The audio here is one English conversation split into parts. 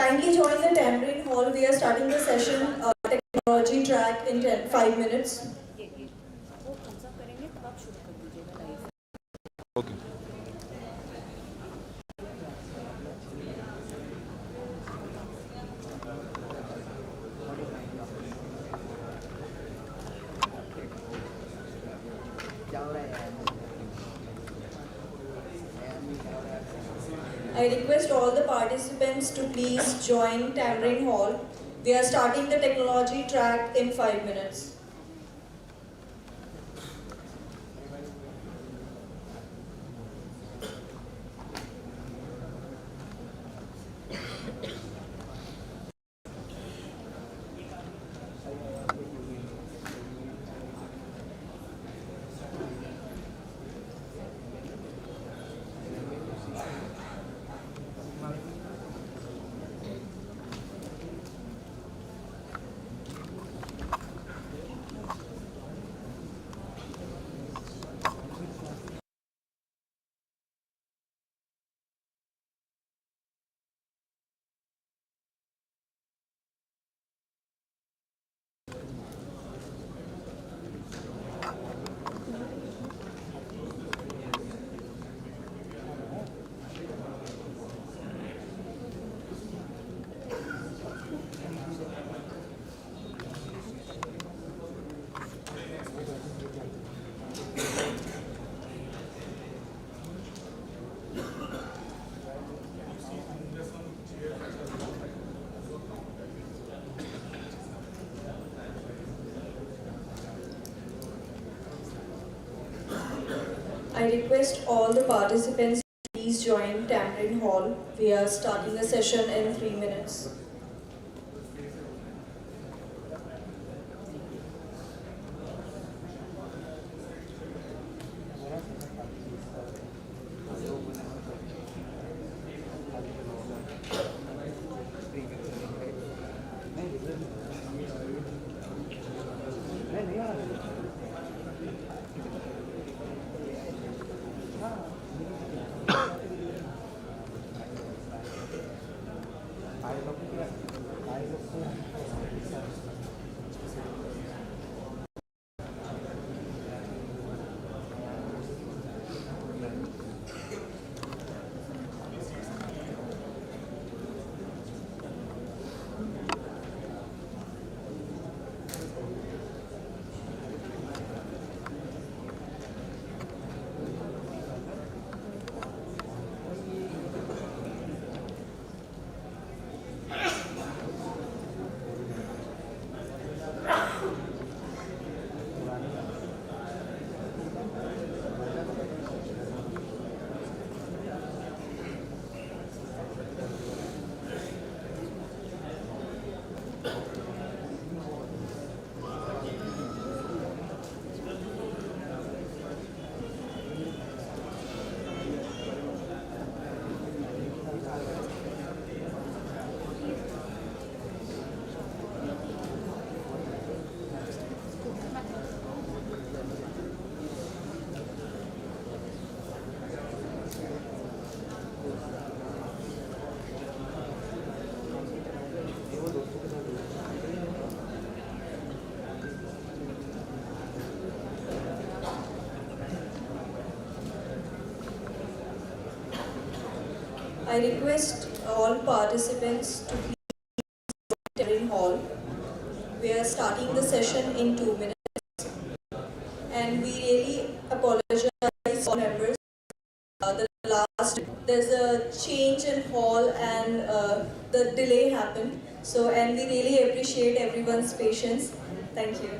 Kindly join the Tambourine Hall. We are starting the session technology track in 5 minutes. Okay. I request all the participants to please join Tambourine Hall. We are starting the technology track in 5 minutes. I request all the participants to please join Tambourine Hall. We are starting the session in 3 minutes. I request all participants to please join Tambourine Hall. We are starting the session in 2 minutes, and we really apologize to all members. There's a change in hall and the delay happened. So, and we really appreciate everyone's patience. Thank you.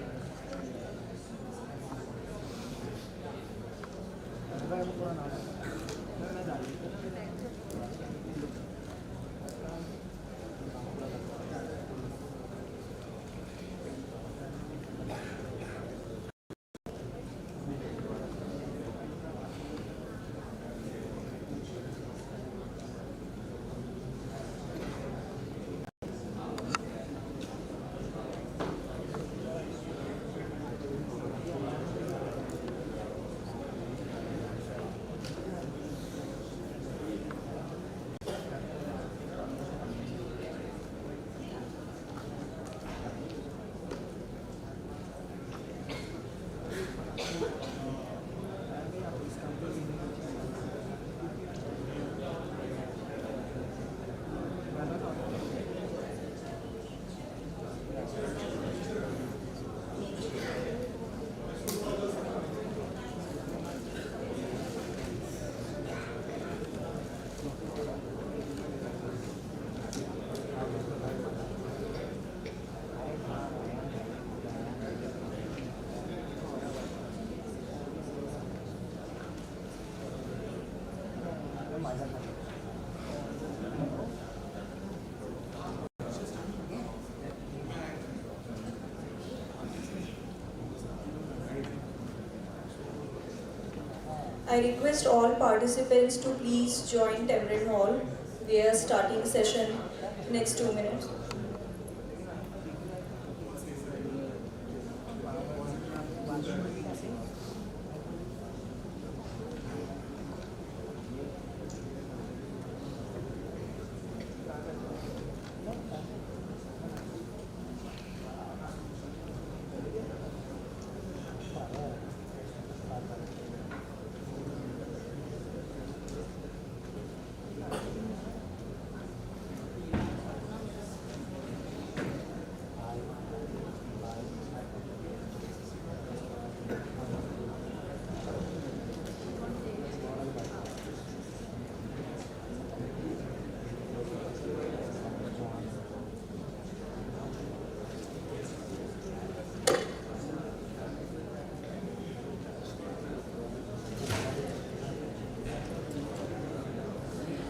I request all participants to please join Tamarind Hall. We are starting session next 2 minutes.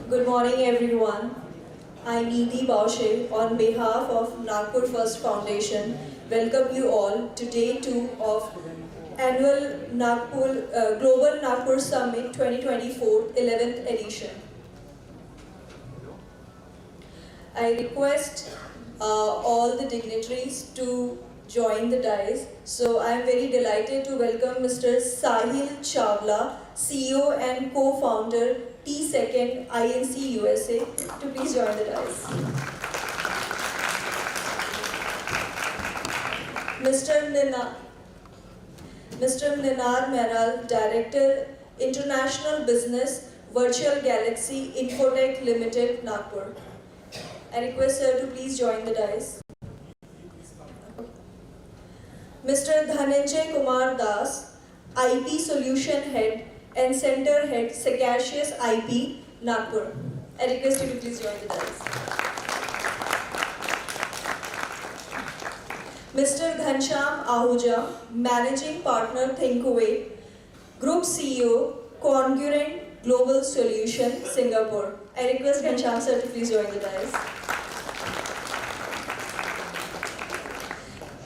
Good morning, everyone. I'm Neeti Baushe on behalf of Nagpur First Foundation. Welcome you all to day 2 of annual Global Nagpur Summit 2024 11th edition. I request all the dignitaries to join the dais. So I am very delighted to welcome Mr. Sahil Chawla, CEO and co-founder T2nd INC USA, to please join the dais. Mr. Ninar Meral, Director, International Business, Virtual Galaxy Infotech Limited, Nagpur. I request sir to please join the dais. Mr. Dhananjay Kumar Das, IP Solution Head and Center Head, Sagacious IP, Nagpur. I request you to please join the dais. Mr. Ghansham Ahuja, Managing Partner Thinkaway, Group CEO, Congruent Global Solution, Singapore. I request Ghansham sir to please join the dais.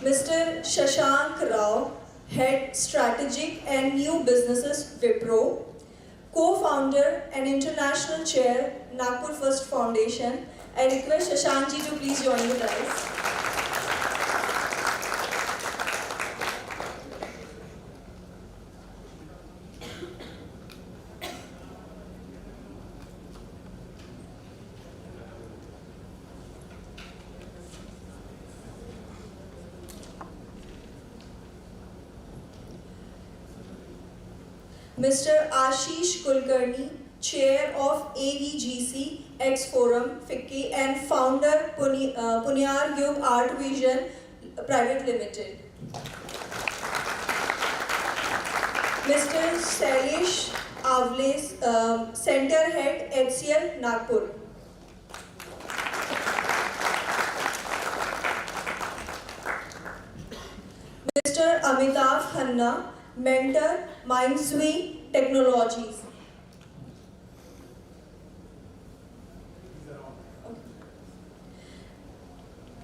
Mr. Shashank Rao, Head Strategic and New Businesses, Wipro, Co-founder and International Chair, Nagpur First Foundation. I request Shashank ji to please join the dais. Mr. Ashish Kulkarni, Chair of AVGC X Forum, FICCI, and founder Punyar Yug Art Vision Private Limited. Mr. Sailesh Avle, Center Head, HCL, Nagpur. Mr. Amitav Khanna, Mentor, Mindsui Technologies.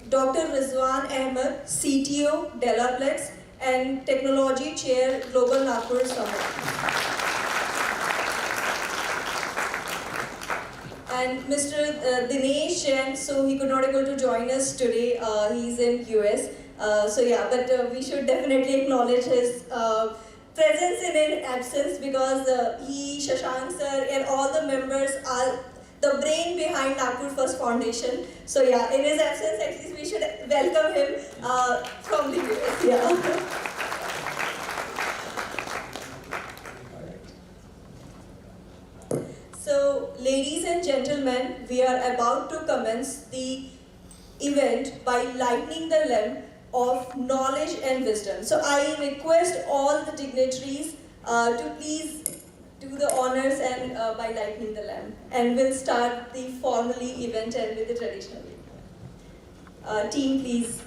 Dr. Rizwan Ahmed, CTO, Delaplex, and Technology Chair, Global Nagpur Summit. And Mr. Dinesh Jain, so he could not able to join us today. He's in US. But we should definitely acknowledge his presence in an absence, because he, Shashank sir, and all the members are the brain behind Nagpur First Foundation. So yeah, in his absence, at least we should welcome him from the US. Yeah. So, ladies and gentlemen, we are about to commence the event by lightening the lamp of knowledge and wisdom. So I request all the dignitaries to please do the honors and by lightening the lamp. And we'll start the formally event and with the traditional. Team, please.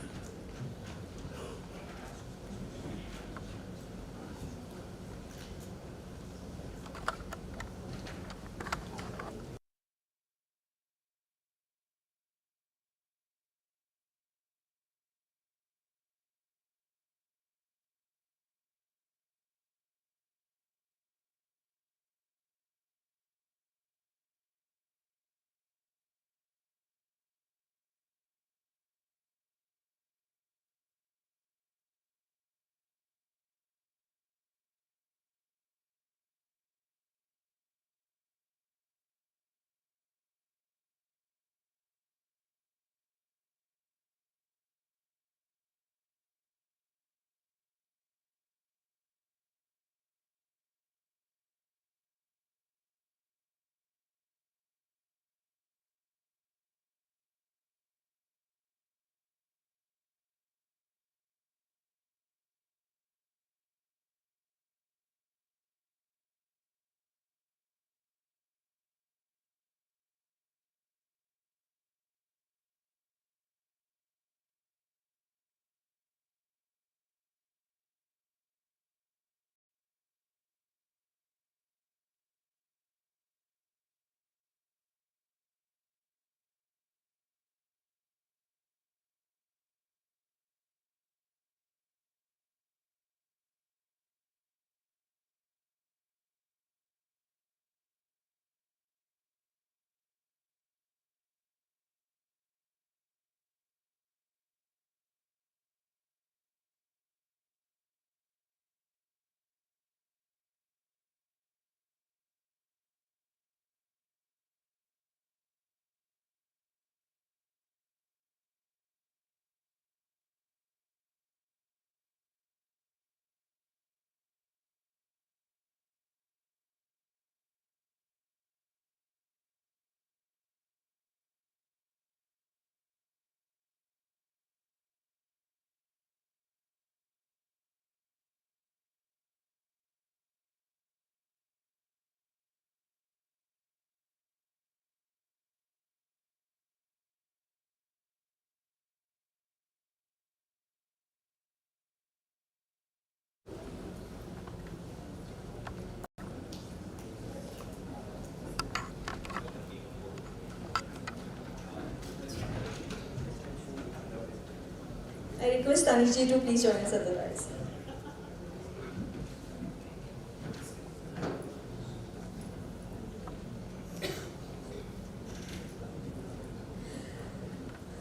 I request Tanishji to please join us at the rise.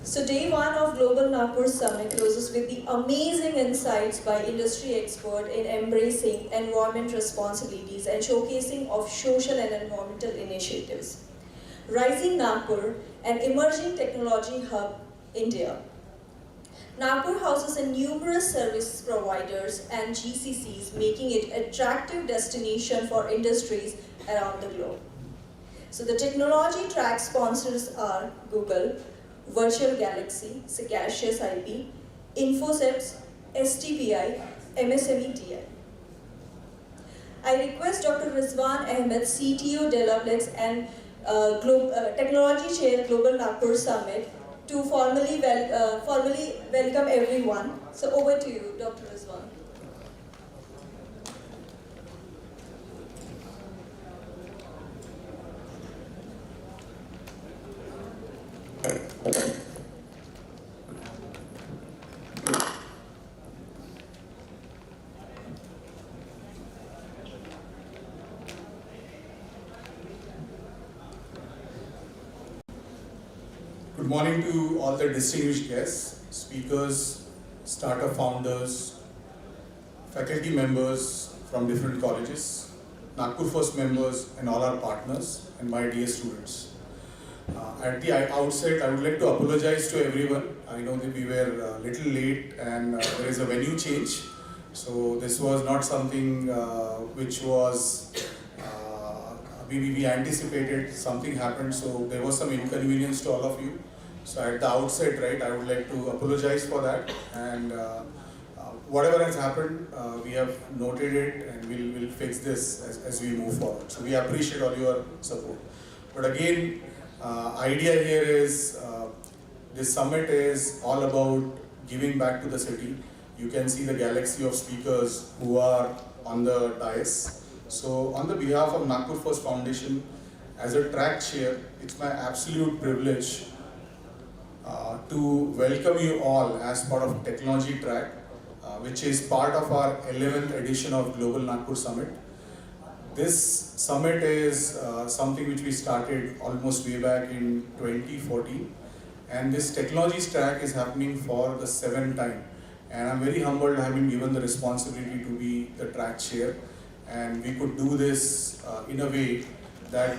So day one of Global NAGPUR Summit closes with the amazing insights by industry expert in embracing environment responsibilities and showcasing of social and environmental initiatives. Rising Nagpur, an emerging technology hub, India. Nagpur houses numerous service providers and GCCs, making it an attractive destination for industries around the globe. So the technology track sponsors are Google, Virtual Galaxy, Sagacious IP, Infoceps, STPI, MSMETI. I request Dr. Rizwan Ahmed, CTO Delaplex and Technology Chair Global Nagpur Summit, to formally welcome everyone. So over to you, Dr. Rizwan. Good morning to all the distinguished guests, speakers, startup founders, faculty members from different colleges, Nagpur First members and all our partners, and my dear students. At the outset, I would like to apologize to everyone. I know that we were a little late and there is a venue change. So this was not something which was, we anticipated. Something happened, so there was some inconvenience to all of you. So at the outset, right, I would like to apologize for that. And whatever has happened, we have noted it and we'll fix this as we move forward. So we appreciate all your support. But again, idea here is this summit is all about giving back to the city. You can see the galaxy of speakers who are on the dais. So on the behalf of Nagpur First Foundation, as a track chair, it's my absolute privilege to welcome you all as part of Technology Track, which is part of our 11th edition of Global Nagpur Summit. This summit is something which we started almost way back in 2014, and this technology track is happening for the 7th time. And I'm very humbled to have been given the responsibility to be the track chair, and we could do this in a way that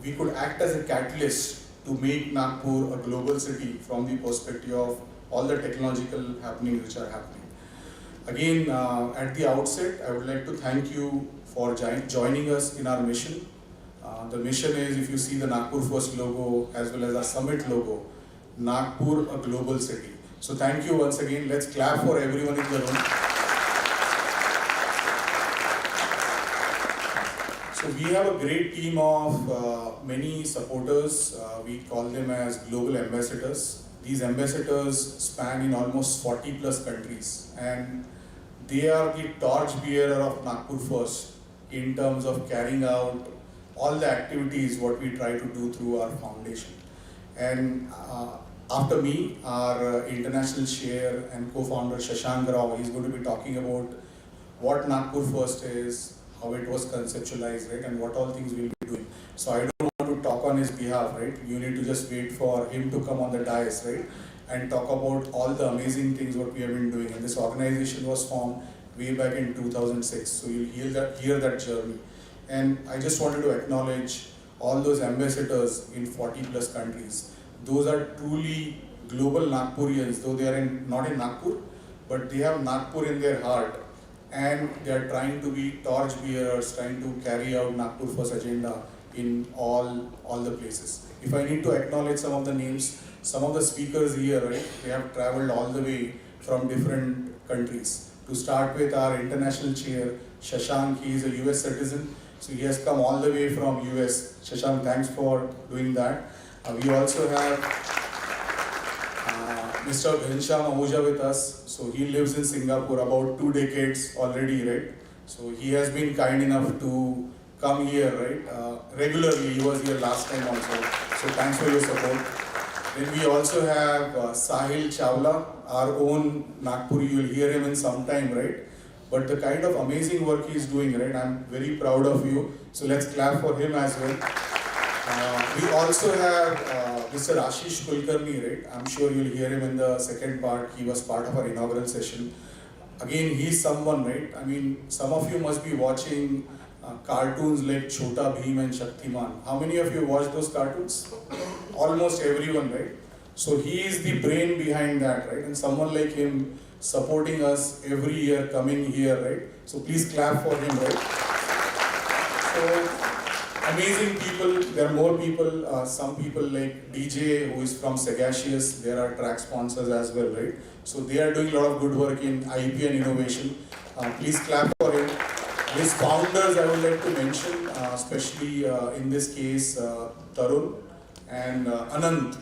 we could act as a catalyst to make Nagpur a global city from the perspective of all the technological happenings which are happening. Again, at the outset, I would like to thank you for joining us in our mission. The mission is, if you see the Nagpur First logo as well as our summit logo, Nagpur, a global city. So thank you once again. Let's clap for everyone in the room. So we have a great team of many supporters. We call them as global ambassadors. These ambassadors span in almost 40 plus countries, and they are the torch bearer of Nagpur First in terms of carrying out all the activities what we try to do through our foundation. And after me, our international chair and co-founder Shashank Rao is going to be talking about what Nagpur First is, how it was conceptualized, right, and what all things we'll be doing. So I don't want to talk on his behalf, right? You need to just wait for him to come on the dais, right, and talk about all the amazing things what we have been doing. And this organization was formed way back in 2006. So you'll hear that journey. And I just wanted to acknowledge all those ambassadors in 40 plus countries. Those are truly global Nagpurians, though they are not in Nagpur, but they have Nagpur in their heart. And they are trying to be torch bearers, trying to carry out Nagpur First agenda in all the places. If I need to acknowledge some of the names, some of the speakers here, right, they have traveled all the way from different countries. To start with, our international chair, Shashank, he is a US citizen, so he has come all the way from US. Shashank, thanks for doing that. We also have Mr. Ghanshyam Ahuja with us. So he lives in Singapore about 2 decades already, right? So he has been kind enough to come here, right? Regularly, he was here last time also. So thanks for your support. Then we also have Sahil Chawla, our own Nagpur. You will hear him in some time, right? But the kind of amazing work he is doing, right? I'm very proud of you. So let's clap for him as well. We also have Mr. Ashish Kulkarni, right? I'm sure you'll hear him in the second part. He was part of our inaugural session. Again, he's someone, right? I mean, some of you must be watching cartoons like Chhota Bheem and Shaktiman. How many of you watch those cartoons? Almost everyone, right? So he is the brain behind that, right? And someone like him supporting us every year, coming here, right? So please clap for him, right? So amazing people. There are more people. Some people like DJ, who is from Sagacious. There are track sponsors as well, right? So they are doing a lot of good work in IP and innovation. Please clap for him. His founders, I would like to mention, especially in this case, Tarun and Anand.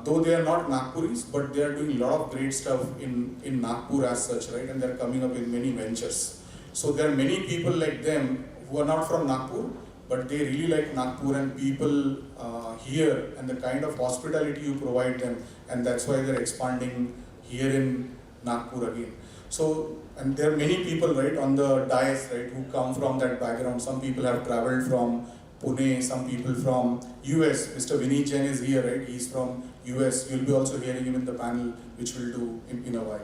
Though they are not Nagpuris, but they are doing a lot of great stuff in Nagpur as such, right? And they are coming up in many ventures. So there are many people like them who are not from Nagpur, but they really like Nagpur and people here and the kind of hospitality you provide them, and that's why they're expanding here in Nagpur again. So, and there are many people, right, on the dais, right, who come from that background. Some people have traveled from Pune, some people from US. Mr. Vineet Jain is here, right? He's from US. You'll be also hearing him in the panel, which we'll do in a while.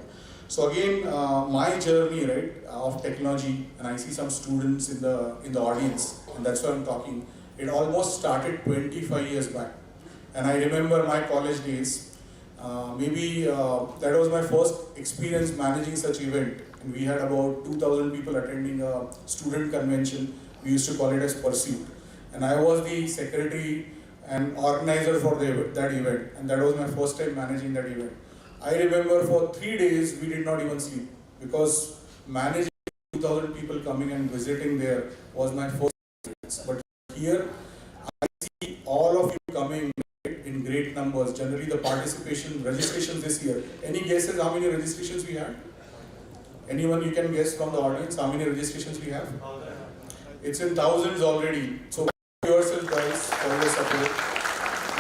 So again, my journey, right, of technology, and I see some students in the audience, and that's why I'm talking. It almost started 25 years back, and I remember my college days. That was my first experience managing such event, and we had about 2,000 people attending a student convention. We used to call it as Pursuit, and I was the secretary and organizer for that event, and that was my first time managing that event. I remember for 3 days we did not even sleep, because managing 2,000 people coming and visiting there was my first experience. But here I see all of you coming in great numbers. Generally the registrations this year. Any guesses how many registrations we had? Anyone you can guess from the audience how many registrations we have? It's in thousands already. So yourself guys for your support.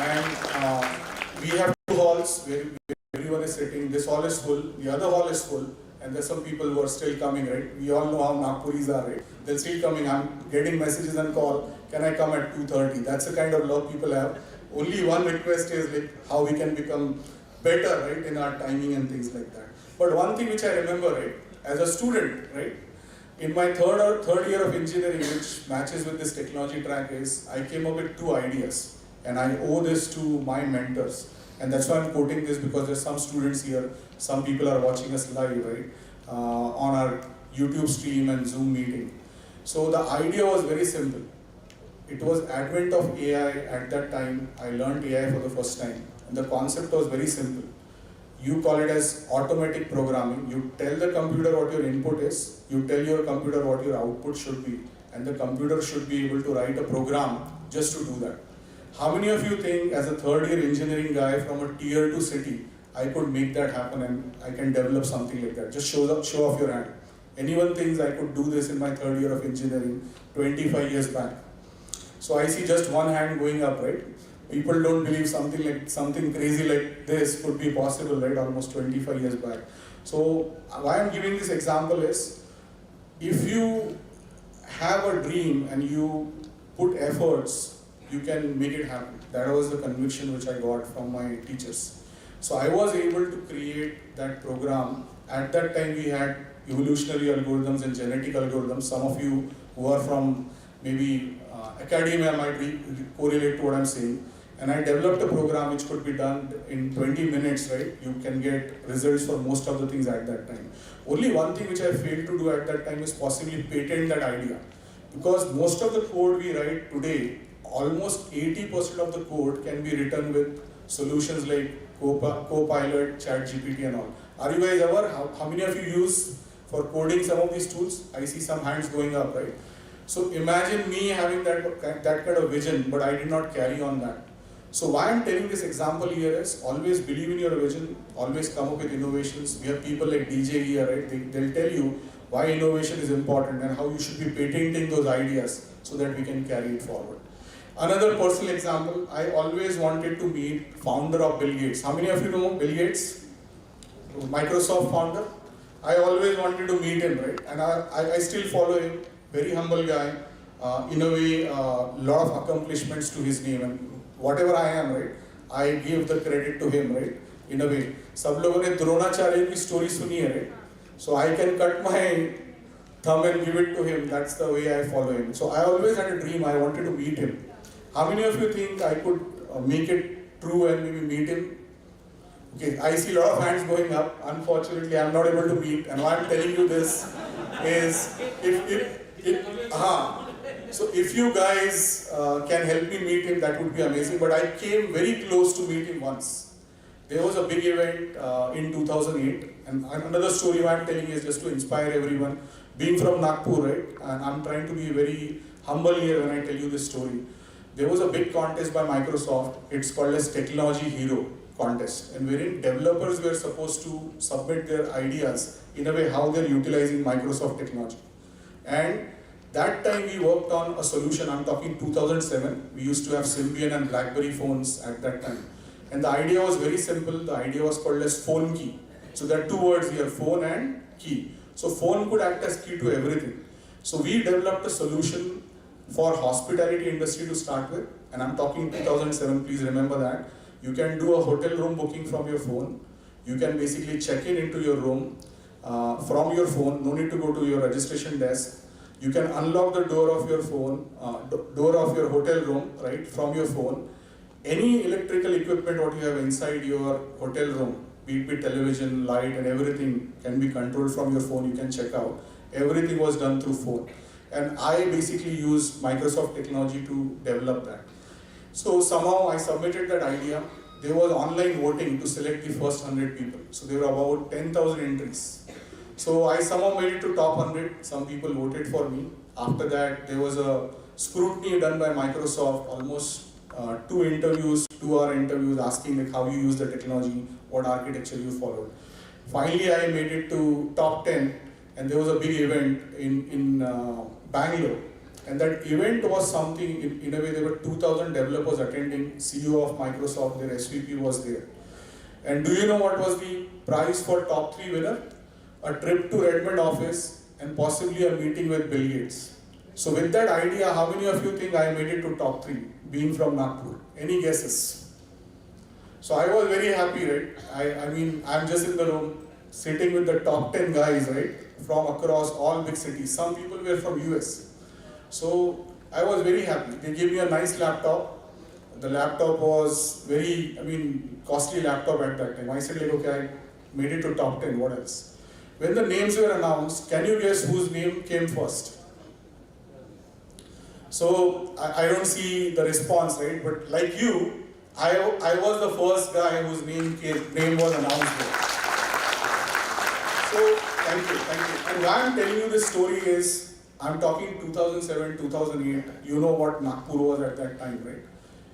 And we have 2 halls where everyone is sitting. This hall is full, the other hall is full, and there's some people who are still coming, right? We all know how Nagpuris are, right? They're still coming. I'm getting messages and call, can I come at 2:30? That's the kind of love people have. Only one request is like how we can become better, right, in our timing and things like that. But one thing which I remember, right, as a student, right, in my third year of engineering, which matches with this technology track, is I came up with 2 ideas, and I owe this to my mentors. And that's why I'm quoting this, because there's some students here, some people are watching us live, right, on our YouTube stream and Zoom meeting. So the idea was very simple. It was advent of AI at that time. I learned AI for the first time, and the concept was very simple. You call it as automatic programming. You tell the computer what your input is, you tell your computer what your output should be, and the computer should be able to write a program just to do that. How many of you think, as a third-year engineering guy from a tier 2 city, I could make that happen and I can develop something like that? Just show off your hand. Anyone thinks I could do this in my third year of engineering 25 years back? So I see just one hand going up, right? People don't believe something crazy like this could be possible, right? Almost 25 years back. So why I'm giving this example is, if you have a dream and you put efforts, you can make it happen. That was the conviction which I got from my teachers. So I was able to create that program. At that time we had evolutionary algorithms and genetic algorithms. Some of you who are from maybe academia might correlate to what I'm saying. And I developed a program which could be done in 20 minutes, right? You can get results for most of the things at that time. Only one thing which I failed to do at that time is possibly patent that idea. Because most of the code we write today, almost 80% of the code can be written with solutions like Copilot, ChatGPT and all. Are you guys aware? How many of you use for coding some of these tools? I see some hands going up, right? So imagine me having that kind of vision, but I did not carry on that. So why I'm telling this example here is, always believe in your vision, always come up with innovations. We have people like DJ here, right? They'll tell you why innovation is important and how you should be patenting those ideas so that we can carry it forward. Another personal example, I always wanted to meet founder of Bill Gates. How many of you know Bill Gates? Microsoft founder. I always wanted to meet him, right? And I still follow him. Very humble guy. In a way, lot of accomplishments to his name. And whatever I am, right? I give the credit to him, right? In a way. सब लोगों ने द्रोणाचार्य की story सुनी है, right? So I can cut my thumb and give it to him. That's the way I follow him. So I always had a dream. I wanted to meet him. How many of you think I could make it true and maybe meet him? Okay, I see a lot of hands going up. Unfortunately, I'm not able to meet. And why I'm telling you this is, so if you guys can help me meet him, that would be amazing. But I came very close to meet him once. There was a big event in 2008. And another story I'm telling is just to inspire everyone. Being from Nagpur, right? And I'm trying to be very humble here when I tell you this story. There was a big contest by Microsoft. It's called as Technology Hero contest, and wherein developers were supposed to submit their ideas in a way how they're utilizing Microsoft technology. And that time we worked on a solution. I'm talking 2007. We used to have Symbian and BlackBerry phones at that time. And the idea was very simple. The idea was called as phone key. So there are two words here, phone and key. So phone could act as key to everything. So we developed a solution for hospitality industry to start with, and I'm talking 2007, please remember that. You can do a hotel room booking from your phone. You can basically check in into your room from your phone, no need to go to your registration desk. You can unlock the door of your phone, door of your hotel room, right, from your phone. Any electrical equipment what you have inside your hotel room, be it television, light and everything can be controlled from your phone, you can check out. Everything was done through phone. And I basically used Microsoft technology to develop that. So somehow I submitted that idea. There was online voting to select the first 100 people. So there were about 10,000 entries. So I somehow made it to top 100. Some people voted for me. After that, there was a scrutiny done by Microsoft, almost 2 interviews, 2-hour interviews asking like how you use the technology, what architecture you followed. Finally, I made it to top 10, and there was a big event in Bangalore. And that event was something, in a way there were 2,000 developers attending, CEO of Microsoft, their SVP was there. And do you know what was the prize for top 3 winner? A trip to Redmond office and possibly a meeting with Bill Gates. So with that idea, how many of you think I made it to top 3, being from Nagpur? Any guesses? So I was very happy, right? I mean, I'm just in the room, sitting with the top 10 guys, right? From across all big cities. Some people were from US. So I was very happy. They gave me a nice laptop. The laptop was very, costly laptop at that time. I said like, okay, I made it to top 10, what else? When the names were announced, can you guess whose name came first? So I don't see the response, right? But like you, I was the first guy whose name was announced there. So thank you. And why I'm telling you this story is, I'm talking 2007, 2008, you know what Nagpur was at that time, right?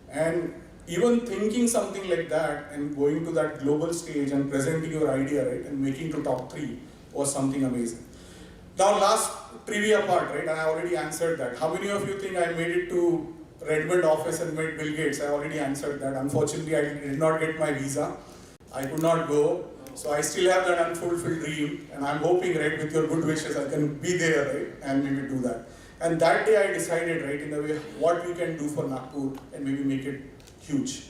And even thinking something like that and going to that global stage and presenting your idea, right, and making to top 3 was something amazing. Now last trivia part, right, and I already answered that. How many of you think I made it to Redmond office and met Bill Gates? I already answered that. Unfortunately, I did not get my visa. I could not go. So I still have that unfulfilled dream, and I'm hoping, right, with your good wishes, I can be there, right, and maybe do that. And that day I decided, right, in a way, what we can do for Nagpur and maybe make it huge.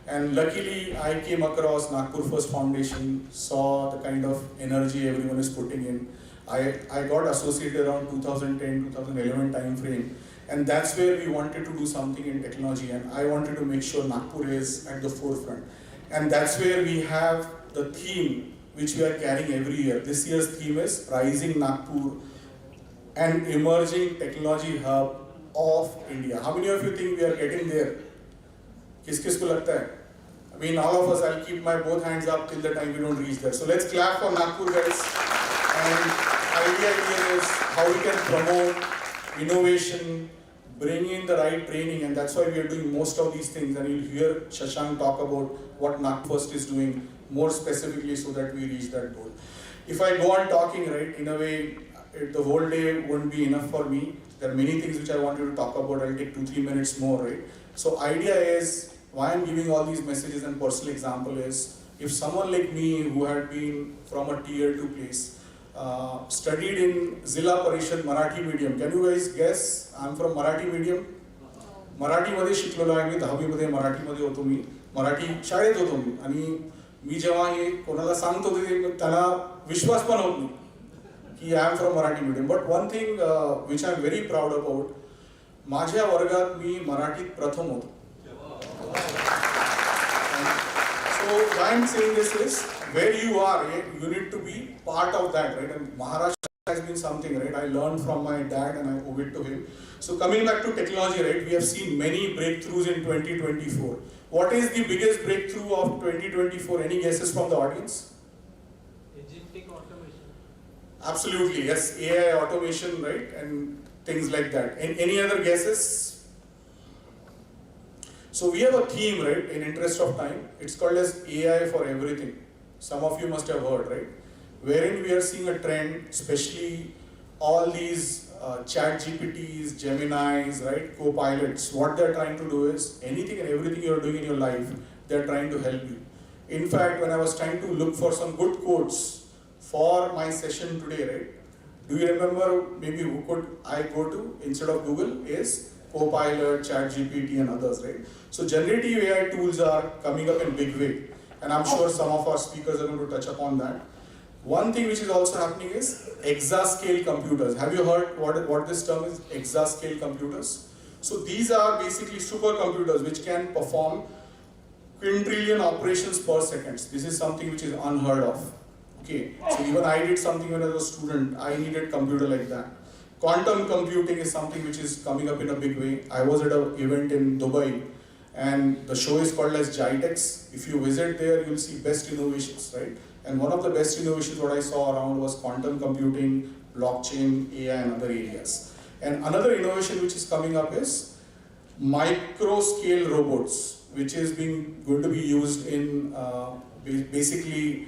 And luckily, I came across Nagpur First Foundation, saw the kind of energy everyone is putting in. I got associated around 2010, 2011 time frame, and that's where we wanted to do something in technology, and I wanted to make sure Nagpur is at the forefront. And that's where we have the theme which we are carrying every year. This year's theme is Rising Nagpur, an emerging technology hub of India. How many of you think we are getting there? Kis ko lagta hai? All of us, I'll keep my both hands up till the time we don't reach there. So let's clap for Nagpur, guys. And idea here is how we can promote innovation, bring in the right training, and that's why we are doing most of these things. And you'll hear Shashank talk about what Nagpur First is doing more specifically so that we reach that goal. If I go on talking, right, in a way, the whole day won't be enough for me. There are many things which I wanted to talk about. I'll take 2-3 minutes more, right? So idea is, why I'm giving all these messages and personal example is, if someone like me who had been from a tier 2 place, studied in Zilla Parishad Marathi medium, can you guys guess? I'm from Marathi medium. Marathi मध्ये शिकलेलो आहे मी, 10वी मध्ये मराठी मध्ये होतो मी, मराठी शाळेत होतो मी, आणि मी जेव्हा हे कोणाला सांगतो ते त्याला विश्वास पण होत नाही की I am from Marathi medium. But one thing which I am very proud about, माझ्या वर्गात मी मराठीत प्रथम होतो. So why I'm saying this is, where you are, you need to be part of that, right? And Maharashtra has been something, right? I learned from my dad and I owe it to him. So coming back to technology, right? We have seen many breakthroughs in 2024. What is the biggest breakthrough of 2024? Any guesses from the audience? Agentic automation. Absolutely, yes. AI automation, right? And things like that. And any other guesses? So we have a theme, right? In interest of time, it's called as AI for everything. Some of you must have heard, right? Wherein we are seeing a trend, especially all these chat GPTs, Geminis, right, co-pilots. What they're trying to do is, anything and everything you're doing in your life, they're trying to help you. In fact, when I was trying to look for some good quotes for my session today, right, do you remember maybe who could I go to instead of Google? Is Copilot, Chat GPT and others, right? So generative AI tools are coming up in big way, and I'm sure some of our speakers are going to touch upon that. One thing which is also happening is exascale computers. Have you heard what this term is? Exascale computers. So these are basically supercomputers which can perform quintillion operations per second. This is something which is unheard of. Okay. So even I did something when I was a student. I needed computer like that. Quantum computing is something which is coming up in a big way. I was at an event in Dubai, and the show is called as GITEX. If you visit there, you'll see best innovations, right? And one of the best innovations what I saw around was quantum computing, blockchain, AI and other areas. And another innovation which is coming up is micro scale robots, which is going to be used in basically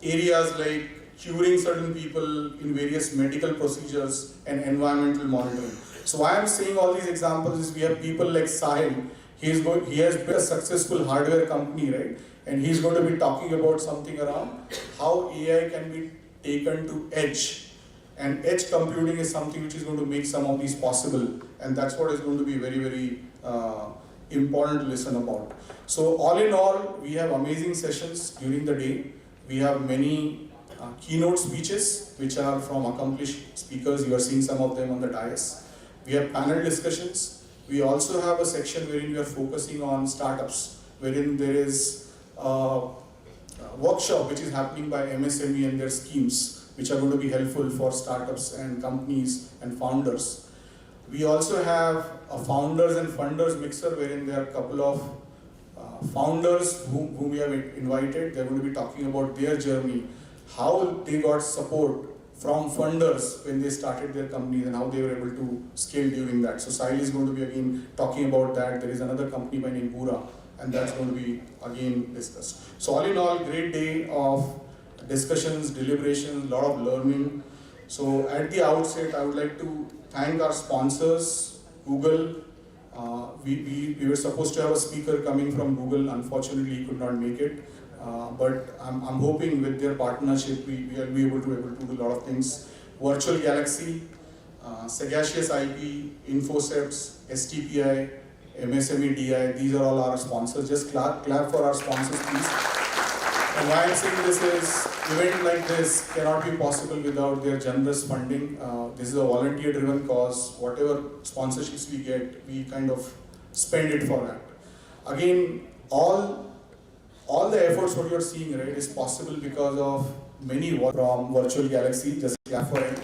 areas like curing certain people in various medical procedures and environmental monitoring. So why I'm saying all these examples is, we have people like Sahil. He has built a successful hardware company, right? And he's going to be talking about something around how AI can be taken to edge. And edge computing is something which is going to make some of these possible. And that's what is going to be very, very important to listen about. So all in all, we have amazing sessions during the day. We have many keynote speeches which are from accomplished speakers. You are seeing some of them on the dais. We have panel discussions. We also have a section wherein we are focusing on startups, wherein there is a workshop which is happening by MSME and their schemes, which are going to be helpful for startups and companies and founders. We also have a founders and funders mixer, wherein there are a couple of founders whom we have invited. They're going to be talking about their journey, how they got support from funders when they started their companies and how they were able to scale during that. So Sahil is going to be again talking about that. There is another company by name NAGPUR, and that's going to be again discussed. So all in all, great day of discussions, deliberations, a lot of learning. So at the outset, I would like to thank our sponsors, Google. We were supposed to have a speaker coming from Google. Unfortunately, he could not make it. But I'm hoping with their partnership, we will be able to do a lot of things. Virtual Galaxy, Sagacious IP, Infoceps, STPI, MSME DI, these are all our sponsors. Just clap for our sponsors, please. And why I'm saying this is, event like this cannot be possible without their generous funding. This is a volunteer-driven cause. Whatever sponsorships we get, we kind of spend it for that. Again, all the efforts what you're seeing, right, is possible because of many from Virtual Galaxy. Just clap for it.